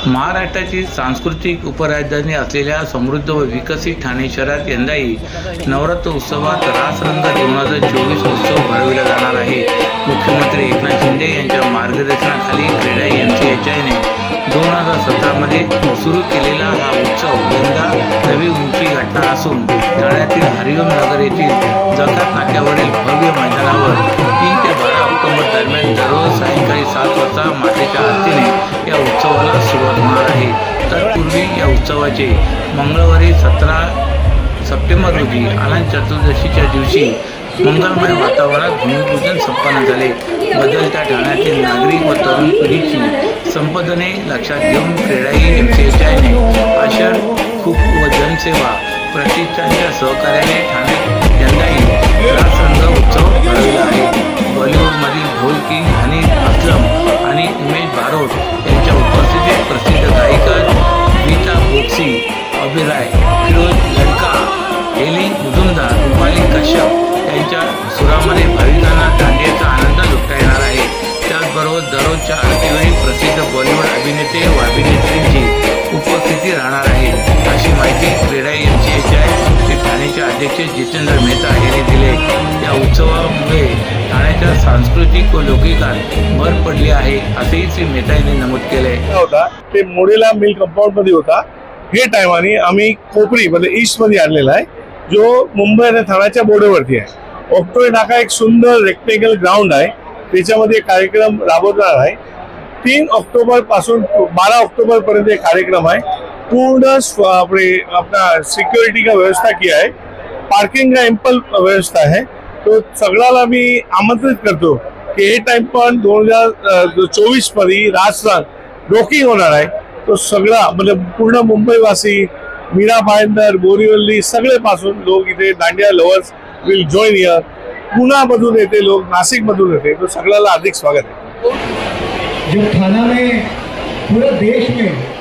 महाराष्ट्राची सांस्कृतिक उपराजधानी असलेल्या समृद्ध व विकसित ठाणे शहरात यंदाही नवरात्र उत्सवात रासरंग 2024 उत्सव भरविला जाणार आहे। मुख्यमंत्री एकनाथ शिंदे यांच्या मार्गदर्शनाखाली क्रीडा एमसीएचआयने 2017 मध्ये सुरू केलेला हा उत्सव यंदा नवी उंची गाठणार असून ठाण्यातील हरिओम नगर येथील जकात नाक्यावरील भव्य मैदानावर 3 ते 12 ऑक्टोबर दरम्यान दररोज सायंकाळी 7 वाजता मातेच्या आरतीने या उत्सवाला सुरुवात होणार आहे। तत्पूर्वी या उत्सवाचे मंगळवारी 17 सप्टेंबर रोजी अनंत चतुर्दशीच्या दिवशी मंगलमय वातावरणात भूमिपूजन संपन्न झाले। बदलत्या ठाण्यातील नागरिक व तरुण पिढीची संपदने लक्षात घेऊन क्रीडा एमसीएचआयने आषाढ खूप व जनसेवा प्रतिष्ठानच्या सहकार्याने ठाण्यात यंदाही रासरंग उत्सव भरविला आहे। बॉलिवूडमधील ढोल किंग हनीफ असलम आणि उमेश भारोड यांच्या उपस्थितीत प्रसिद्ध गायिका गीता बोक्सी, अभिराय, फिरोज लडका, हेली मुजुमदार, रुपाली कश्यप यांच्या सुरामध्ये भाविकांना दांडियाचा आनंद लुटता येणार आहे। त्याचबरोबर दररोजच्या आरतीवेळी प्रसिद्ध बॉलिवूड अभिनेते व अभिनेत्रींची उपस्थिती राहणार आहे, अशी माहिती क्रीडा एमसीएचआय ठाण्याचे अध्यक्ष जितेंद्र मेहता यांनी दिले। या उत्सवामुळे ठाण्याच्या सांस्कृतिक व लौकिकात भर पडली आहे, असेही श्री मेहता यांनी नमूद केले। ते मोडेला मिल कंपाऊंड मध्ये होता। हे टायमाने आम्ही कोपरी म्हणजे ईस्ट मध्ये आणलेला आहे, जो मुंबई आणि ठाण्याच्या बॉर्डरवरती आहे। ऑक्टोबर नाका एक सुंदर रेक्टेंगल ग्राउंड आहे, त्याच्यामध्ये कार्यक्रम राबवणार आहे। 3 ऑक्टोबर पासून 12 ऑक्टोबर पर्यंत कार्यक्रम आहे। पूर्ण अपना सिक्योरिटी का व्यवस्था किया है, पार्किंग का एम्पल व्यवस्था है। तो सगळ्याला मी आमंत्रित करतो की हे टाइम पण 2024 मध्ये रासरंग रॉकिंग होणार आहे। तो सगळा म्हणजे पूर्ण मुंबईवासी, मीरा भाईंदर, बोरीवली सगळे पासून लोग इथे dandiya lovers will join here. Pune मधून येते लोग, नाशिक मधून येते, तो सगळ्याला अधिक स्वागत है। जो थाना में पूरे देश में